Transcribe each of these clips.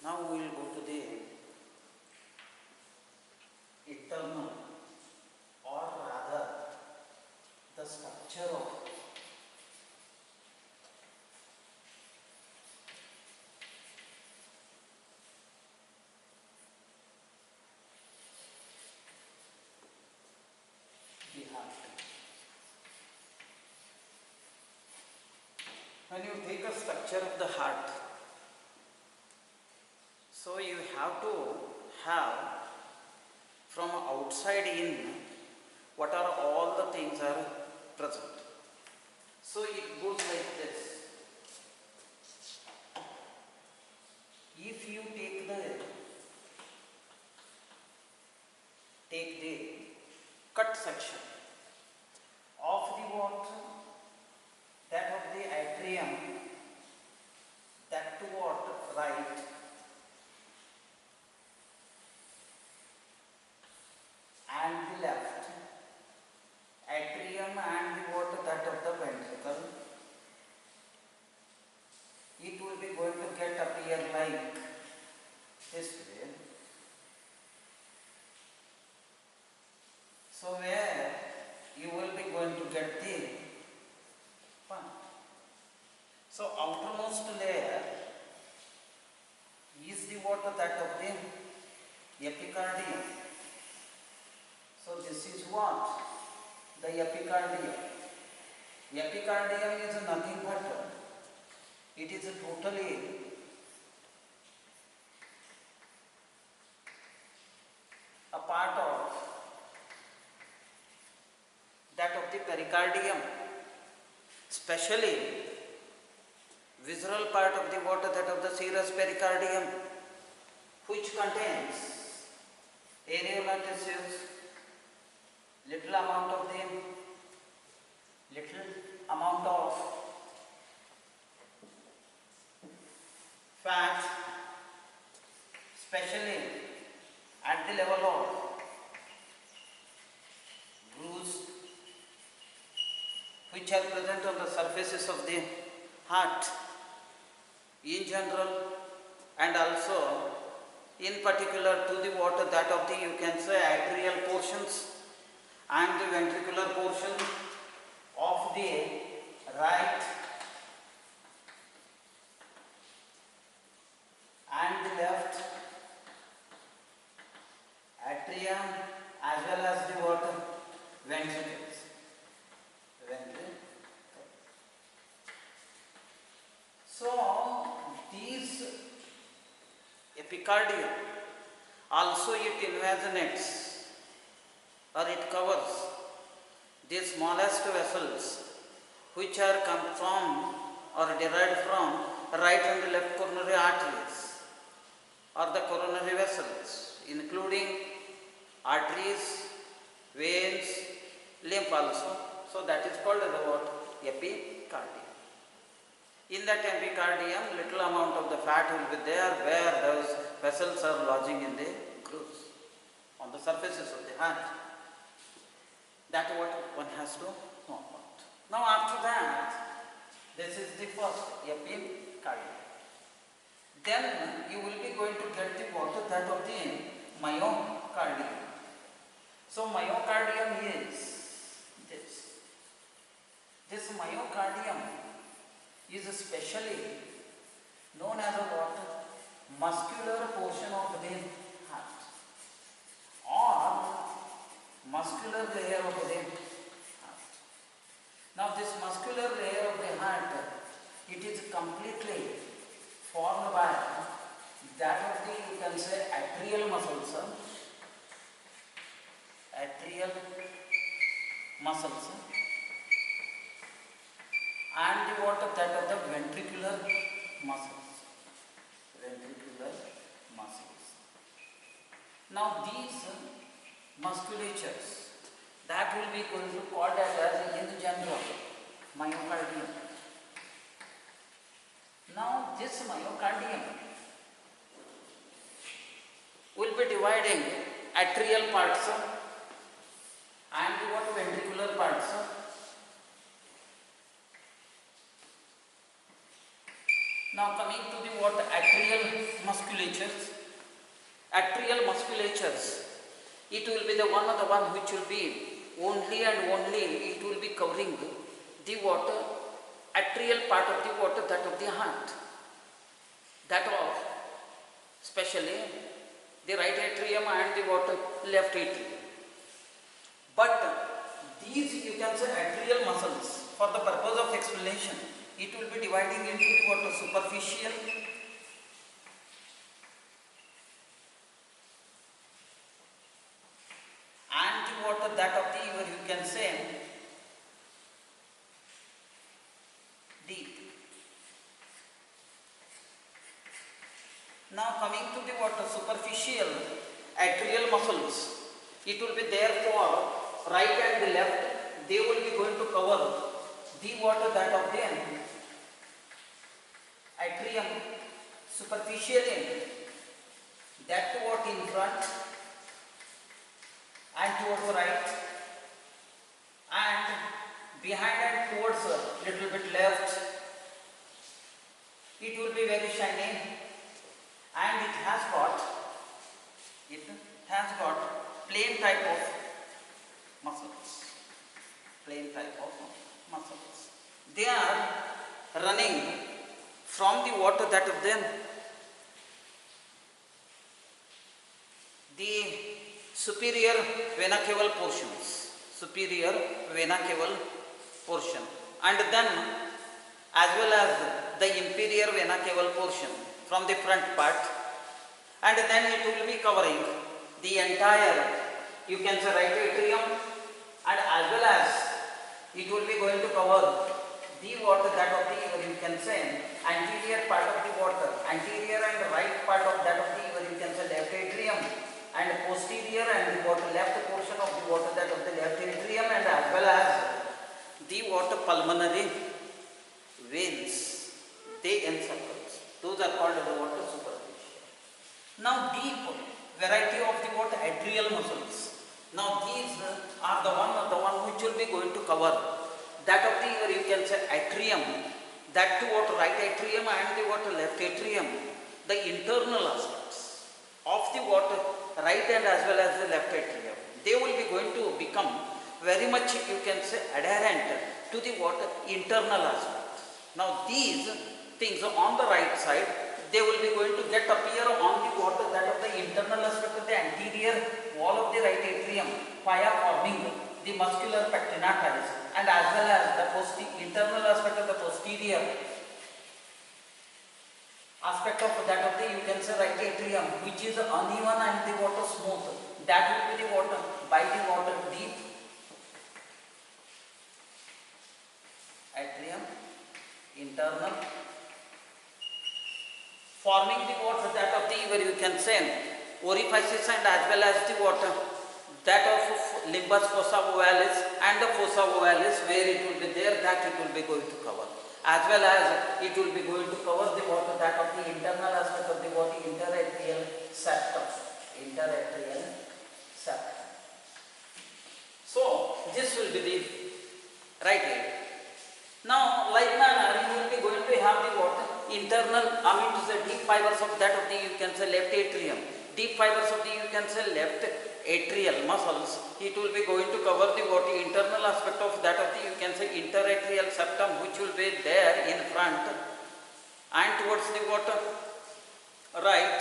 Now we will go to the internal, or rather the structure of the heart. When you take a structure of the heart, so you have to have from outside in what are all the things are present. So it goes like this. If you take the cut section of the water, that of the atrium, that toward right, and the left, atrium and the water, that of the ventricle, it will be going to get appear like this way. So where you will be going to get the one. So outermost layer is the water, that of the epicardium. So this is what? The epicardium. Epicardium is nothing but it is totally a part of that of the pericardium, especially visceral part of the water, that of the serous pericardium, which contains areolar tissues, little amount of fat, especially at the level of grooves, which are present on the surfaces of the heart in general, and also in particular to the water, that of the, you can say, atrial portions and the ventricular portion of the right and the left atrium, as well as the water ventricles. So these epicardium also it invaginates, or it covers the smallest vessels which are come from or derived from right and left coronary arteries, or the coronary vessels, including arteries, veins, lymph also. So that is called as what? Epicardium. In that epicardium, little amount of the fat will be there, where those vessels are lodging in the grooves on the surfaces of the heart. That what one has to know about. Now after that, this is the first epicardium. Then you will be going to get the water, that of the myocardium. So myocardium is this. This myocardium is especially known as a what? Muscular portion of the heart, or muscular layer of the heart. Now this muscular layer of the heart, it is completely formed by that of the, you can say, atrial muscles, and the water, that of the ventricular muscles. Now these musculatures, that will be going to called as in general myocardium. Now this myocardium will be dividing atrial parts and what ventricular parts. Now coming to the what atrial musculatures. Atrial musculatures, it will be the one which will be only and only it will be covering the water atrial part of the water, that of the heart, that of especially the right atrium and the water left atrium. But these you can say atrial muscles, for the purpose of explanation, it will be dividing into the water superficial and the water that of the you can say deep. Now coming to the water superficial atrial muscles, it will be there for right and the left, they will be going to cover the water that of the atrium superficially, that what in front and towards the right and behind and towards a little bit left, it will be very shiny and it has got plain type of muscles. They are running from the water that of them the superior vena cava portion, and then as well as the inferior vena cava portion from the front part, and then it will be covering the entire you can say right atrium, and as well as it will be going to cover the water that of the you can say anterior part of the water, anterior and right part of that of the you can say left atrium, and posterior and the water left portion of the water that of the left atrium, and as well as the water pulmonary veins, they encircles. Those are called the water superficial. Now deep variety of the water atrial muscles. Now these are the one which will be going to cover that of the you can say atrium, that to water right atrium and the water left atrium, the internal aspects of the water right and as well as the left atrium, they will be going to become very much you can say adherent to the water internal aspects. Now these things on the right side, they will be going to get appear on the water that of the internal aspect of the anterior wall of the right atrium via forming the muscular pectinatals, and as well as the internal aspect of the posterior aspect of that of the you can say right atrium, which is uneven and the water smooth, that will be the water by the water deep atrium internal, forming the water that of the where you can say orifices, and as well as the water that of limbus fossa ovalis and the fossa ovalis, where it will be there, that it will be going to cover, as well as it will be going to cover the water that of the internal aspect of the water interatrial septum. So this will be the right leg. Now like manner you will be going to have the water internal, to say deep fibers of that of the you can say left atrium, deep fibers of the you can say left atrial muscles, it will be going to cover the water internal aspect of that of the you can say interatrial septum, which will be there in front and towards the water right,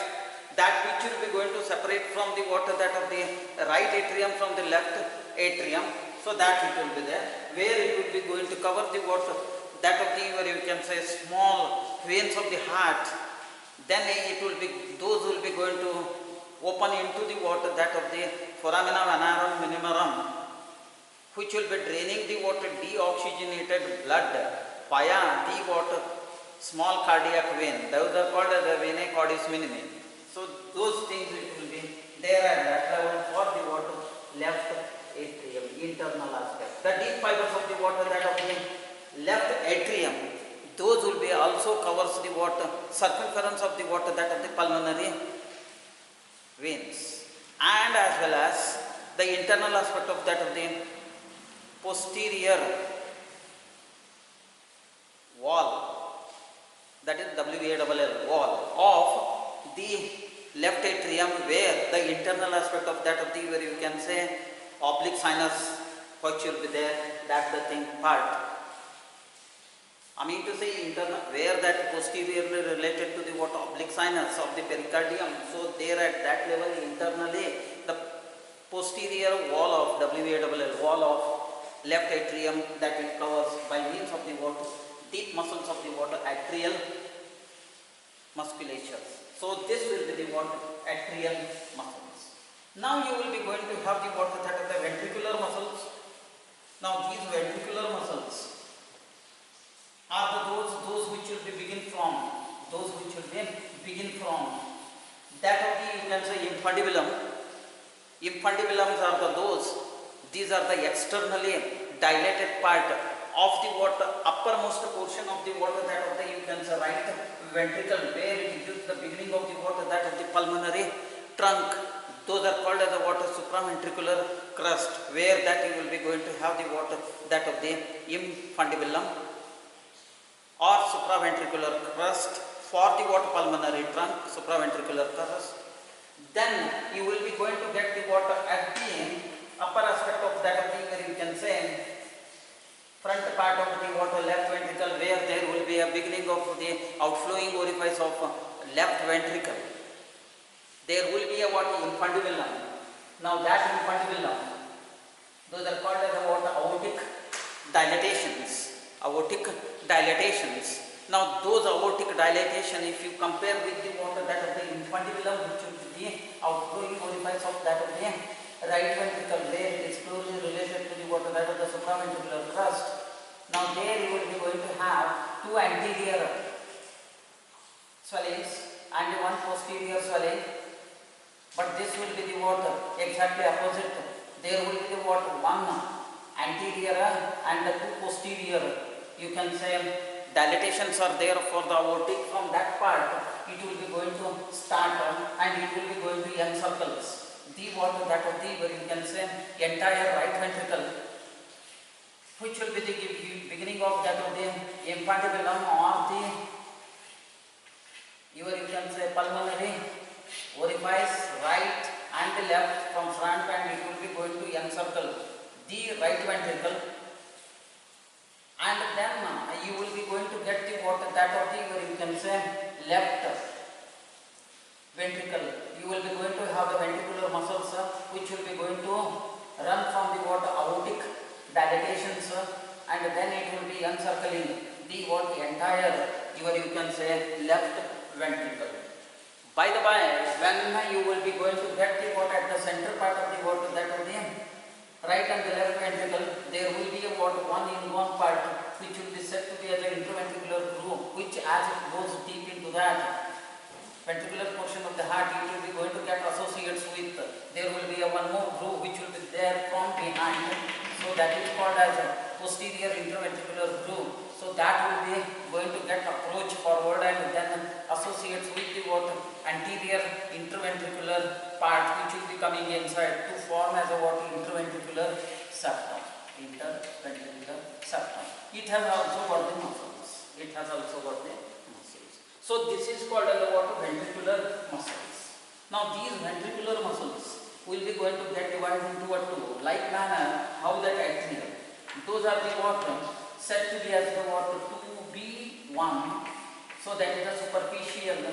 that which will be going to separate from the water that of the right atrium from the left atrium, so that it will be there, where it will be going to cover the water that of the where you can say small veins of the heart, then it will be those will be going to open into the water that of the foramina venarum minimorum, which will be draining the water deoxygenated blood via the water small cardiac vein. Those are called as the venae caudis minimi. So those things it will be there at that level for the water left atrium internal aspect. The deep fibers of the water that of the left atrium, those will be also covers the water circumference of the water that of the pulmonary veins, and as well as the internal aspect of that of the posterior wall that is WALL, wall of the left atrium, where the internal aspect of that of the, where you can say oblique sinus which will be there, that the thing part. I mean to say internal, where that posteriorly related to the what oblique sinus of the pericardium. So there at that level internally the posterior wall of WALL, wall of left atrium, that it covers by means of the what deep muscles of the what atrial musculature. So this will be the what atrial muscles. Now you will be going to have the what that are the ventricular muscles. Now these ventricular muscles are those which will be begin from that of the, you can say, infundibulum. Infundibulums are these are the externally dilated part of the water, uppermost portion of the water, that of the, you can say, right ventricle, where it gives the beginning of the water, that of the pulmonary trunk. Those are called as the water supraventricular crust, where that you will be going to have the water, that of the infundibulum or supraventricular crust for the water pulmonary trunk, supraventricular crust. Then you will be going to get the water at the upper aspect of that of the, where you can say front part of the water left ventricle, where there will be a beginning of the outflowing orifice of left ventricle. There will be a what infundibulum. Now that infundibulum, those are called as the water aortic dilatations. Aortic dilatations. Now those aortic dilatation, if you compare with the water that of the infundibulum, which will be the outflowing orifice of that of the right ventricle, where it is closely related to the water that of the supraventricular crust. Now there you will be going to have two anterior swellings and one posterior swelling, but this will be the water exactly opposite. There will be the water one anterior and the two posterior, you can say, dilatations are there for the aortic. From that part it will be going to start and it will be going to encircles the water that of the, where you can say, entire right ventricle, which will be the beginning of that of the infundibulum or the, you can say, pulmonary orifice, right and the left from front, and it will be going to encircle the right ventricle. And then you will be going to get the water that of the, where you can say, left ventricle. You will be going to have the ventricular muscles which will be going to run from the water aortic dilatations, and then it will be encircling the what entire, you can say, left ventricle. By the by, when you will be going to get the water at the center part of the water, that of the right and the left ventricle, there will be a water one in one part which will be said to be as an interventricular groove, which as it goes deep into that ventricular portion of the heart, it will be going to get associates with, there will be a one more groove which will be there from behind. So that is called as a posterior interventricular groove. So that will be going to get approach forward and then associates with the what anterior interventricular part, which will be coming inside to form as a what interventricular septum. Interventricular septum. It has also got the muscles. It has also got the muscles. So this is called as the what ventricular muscles. Now these ventricular muscles will be going to get divided into a two, like manner how that atrium. Those are the what said to be as the what 2B1. So that is the superficial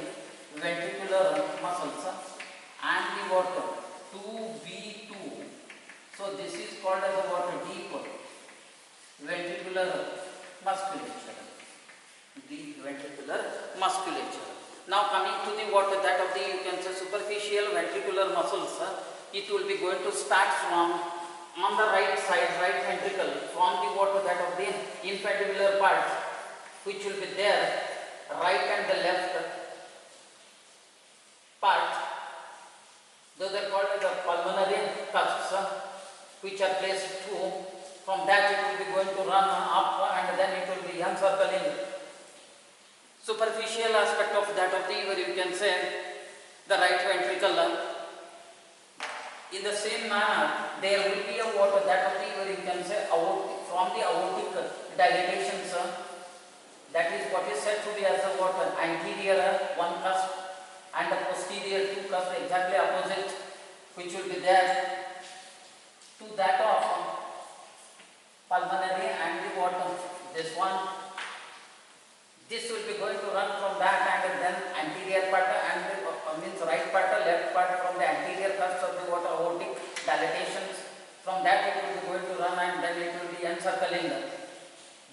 ventricular muscles, and the what 2B2. So this is called as the what deep ventricular musculature. Deep ventricular musculature. Now coming to the what that of the, you can say, superficial ventricular muscles, it will be going to start from on the right side, right ventricle, from the what that of the infundibular part, which will be there, right and the left part. Those are called the pulmonary cusps, which are placed through. From that it will be going to run up and then it will be encircling superficial aspect of that of the, where you can say, the right ventricle. In the same manner, there will be a water that of the, where you can say, aortic, from the aortic dilatations, that is what is said to be as a what anterior one cusp and the posterior two cusp exactly opposite, which will be there to that of pulmonary and the what this one. This will be going to run from that and then anterior part and means right part, left part from the anterior cusp of the what aortic dilatations. From that it will be going to run and then it will be encircling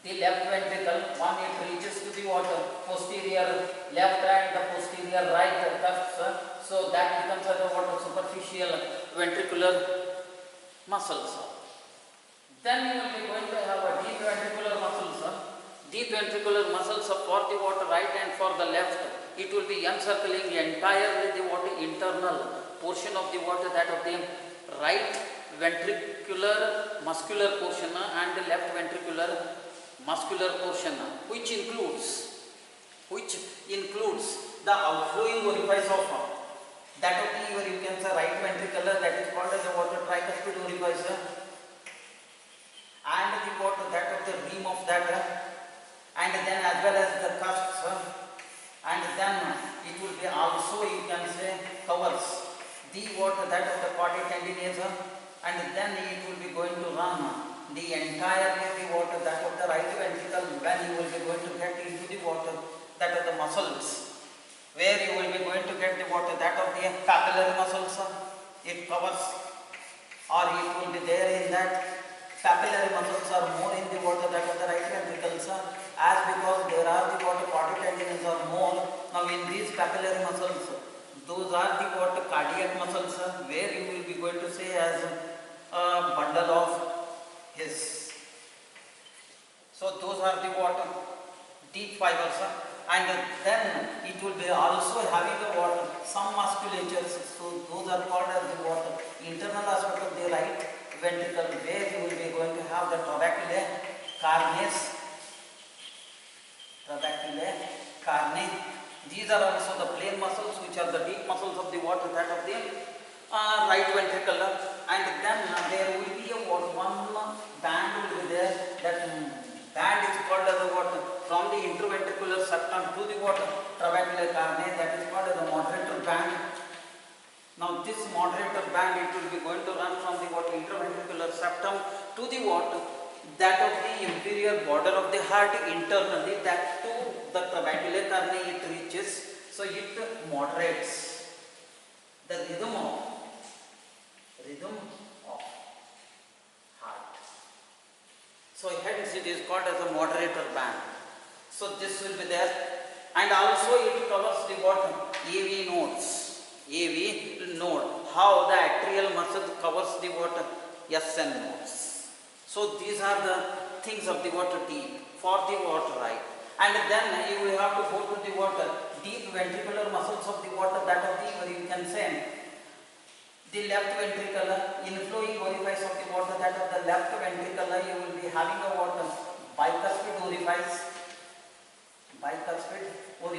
the left ventricle. One it reaches to the what posterior left and the posterior right cusps. So that becomes as a what superficial ventricular muscles. Then you will be going to have a deep ventricular muscles. Deep ventricular muscles for the what right and for the left, it will be encircling entirely the what internal portion of the what that of the right ventricular muscular portion and the left ventricular muscular portion, which includes the outflowing orifice of that of the, or you can say right ventricular, that is called as a what tricuspid orifice, and the what that of the rim of that, and then as well as the cusps, and then it will be also you can say covers the what that of the caudate tendinous, and then it will be going to run the entire the what that of the right ventricle, when you will be going to get into the what that of the muscles, where you will be going to get the what that of the papillary muscles, it covers, or it will be there in that papillary muscles are more in the what that of the right ventricles, as because there are the what caudate tendinous are more. Now in these papillary muscles, those are the what cardiac muscles, where you will be going to say as a bundle of his. So those are the what deep fibers, and then it will be also having a what some musculatures. So those are called as the what internal aspect of the right ventricle, where you will be going to have the trabeculae carnes. These are also the plain muscles, which are the deep muscles of the what that of the right ventricle, and then there will be a what one band will be there. That band is called as the what from the interventricular septum to the what trabeculae carne, that is called as the moderator band. Now this moderator band, it will be going to run from the what interventricular septum to the what that of the inferior border of the heart internally, that to the trabeculae carne it reaches. So it moderates the rhythm of heart. So hence it is called as a moderator band. So this will be there, and also it covers the what AV nodes. AV node, how the atrial muscle covers the what SN nodes. So these are the things of the water deep for the water right, and then you will have to go to the water deep ventricular muscles of the water, that of the, or you can say the left ventricle inflowing orifice of the water, that of the left ventricle, you will be having a water bicuspid orifice, or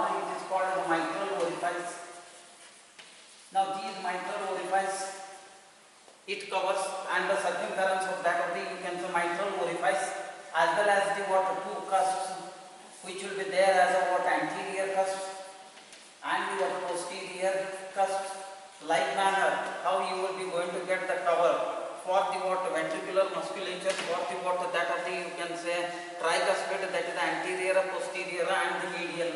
it is called a mitral orifice. Now these mitral orifice, it covers and the circumference of that of the, you can say mitral orifice, as well as the what two cusps, which will be there as a what anterior cusp and the what posterior cusp. Like manner, how you will be going to get the cover for the what ventricular musculature, for the what that of the, you can say tricuspid, that is the anterior, posterior and the medial.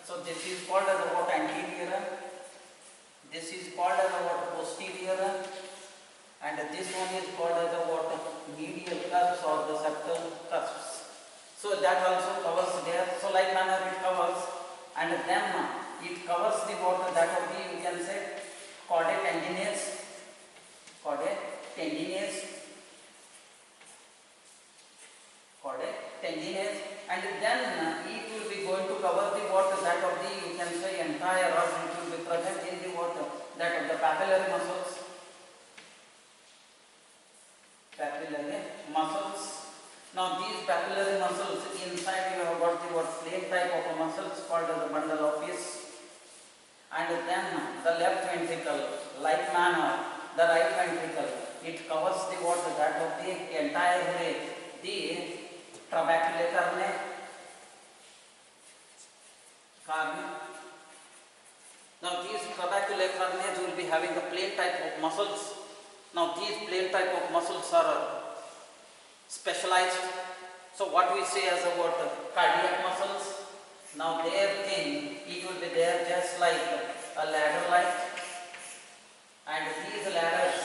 So this is called as a what anterior, this is called as a what posterior, and this one is called as a what medial cusps or the septal cusps. So that also covers there. So like manner it covers, and then it covers the what that of the, you can say caudate tendinous, and then it will be going to cover the what that of the, you can say entire, or it will be present in the what that of the papillary muscles. Now these papillary muscles, inside you have got the what flame type of a muscles called as a bundle of his, and then the left ventricle, like manner the right ventricle, it covers the what that of the entire way, the trabeculae carne. Now these trabeculae carnes will be having a plain type of muscles. Now these plain type of muscles are specialized. So what we say as about cardiac muscles, now their thing, it will be there just like a ladder like, and these ladders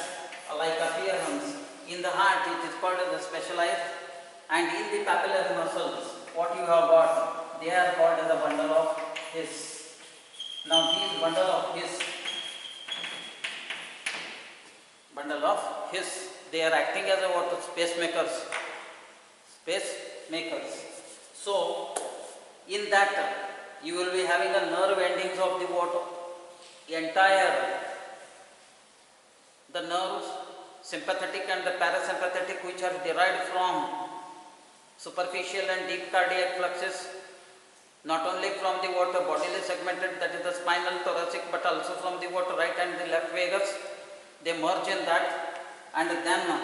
are like appearance. In the heart it is called as a specialized, and in the papillary muscles what you have got, they are called as a bundle of His. Now these bundle of His, they are acting as a what? Pacemakers. So in that you will be having a nerve endings of the water, entire the nerves, sympathetic and the parasympathetic, which are derived from superficial and deep cardiac fluxes, not only from the water bodily segmented, that is the spinal thoracic, but also from the water right and the left vagus. They merge in that, and then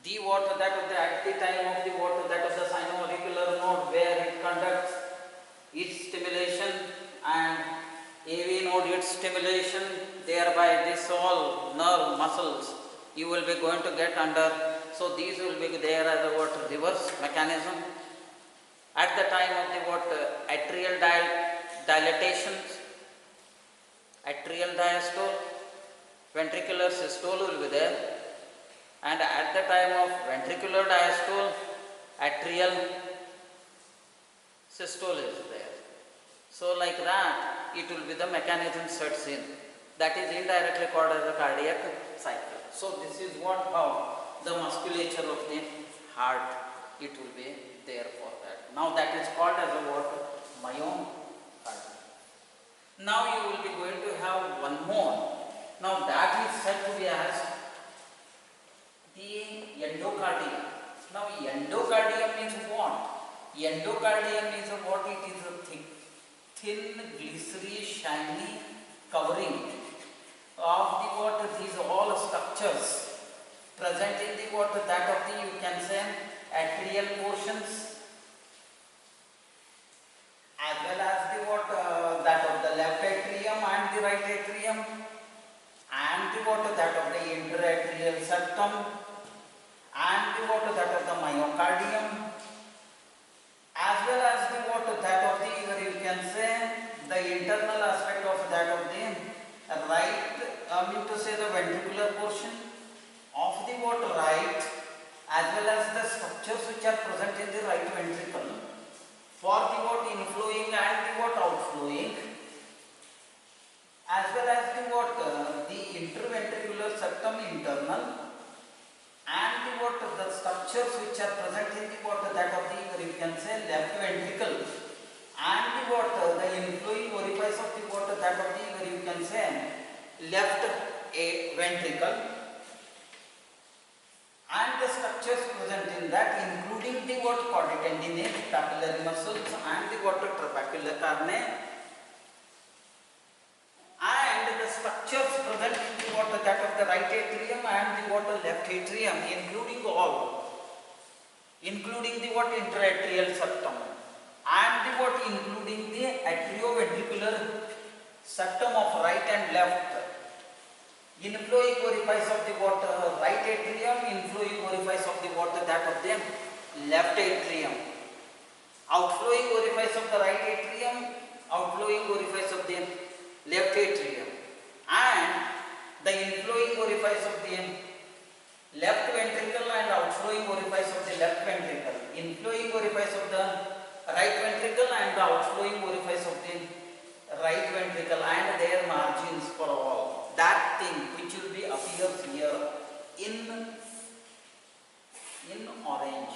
the water that of the at the time of the water that of the sinoauricular node, where it conducts its stimulation, and AV node its stimulation, thereby this all nerve muscles you will be going to get under. So these will be there as a what? Reverse mechanism. At the time of the what? Atrial dilatations, atrial diastole, ventricular systole will be there, and at the time of ventricular diastole, atrial systole is there. So like that, it will be the mechanism sets in. That is indirectly called as a cardiac cycle. So this is what, how the musculature of the heart, it will be there for that. Now that is called as a what? Myocardium. Now you will be going to have one more. Now that is said to be as the endocardium. Now endocardium means what? Endocardium is what? It is a thin, glycery, shiny covering of the water. These all structures present in the water, that of the, you can say, atrial portions, as well as the water that of the left atrium and the right atrium, and the water that of the interatrial septum, and the water that of the myocardium, as well as the water that of the, you can say, the internal aspect of that of the right, to say the ventricular portion of the water right, as well as the structures which are present in the right ventricle for the what? Inflowing and the what? Outflowing, as well as the what? The interventricular septum internal, and the what? The structures which are present in the water that of the, you can say, left ventricle, and the what? The inflowing orifice of the water that of the, you can say, left ventricle, and the structures present in that, including the what? Chordae tendinate, papillary muscles, and the what? Trabecular carne, and the structures present in the what? That of the right atrium and the what? Left atrium, including the what? Interatrial septum, and the what? Including the atrioventricular septum of right and left, inflowing orifice of the water right atrium, inflowing orifice of the water that of the left atrium, outflowing orifice of the right atrium, outflowing orifice of the left atrium, and the inflowing orifice of the left ventricle and outflowing orifice of the left ventricle, inflowing orifice of the right ventricle and the outflowing orifice of the right ventricle, and their margins for all. That thing which will be appears here in orange,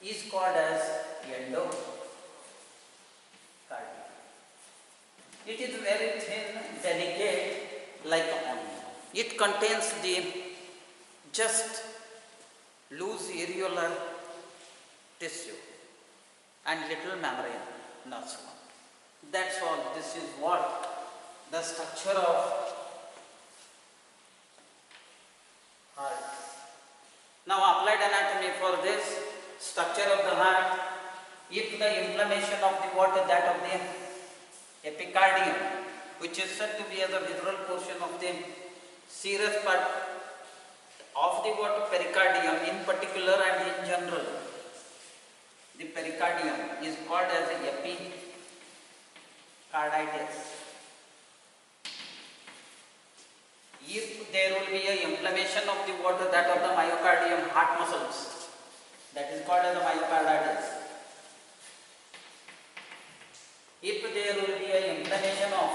is called as endocardium. It is very thin, delicate, like onion. It contains the just loose areolar tissue and little membrane, not small. That's all. This is what the structure of heart Now applied anatomy for this structure of the heart. If the inflammation of the water, that of the epicardium, which is said to be as a visceral portion of the serous part of the water pericardium in particular and in general, the pericardium is called as epicarditis. If there will be a inflammation of the water, that of the myocardium, heart muscles, that is called as a myocarditis. If there will be a inflammation of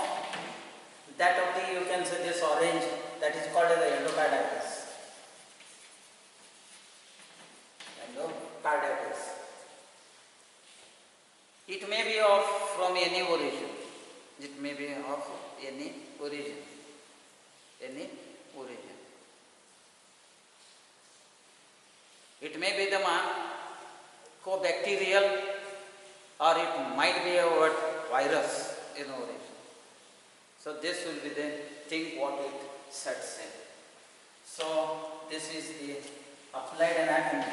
that of the, you can say this orange, that is called as endocarditis. Endocarditis. It may be of from any origin. It may be of any origin. Any origin. It may be the co-bacterial, or it might be a virus in origin. So this will be the thing what it sets in. So this is the applied anatomy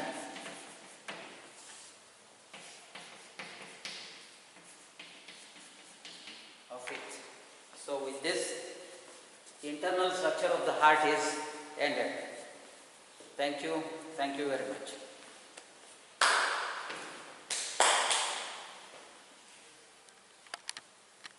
of it. So with this, internal structure of the heart is ended. Thank you very much.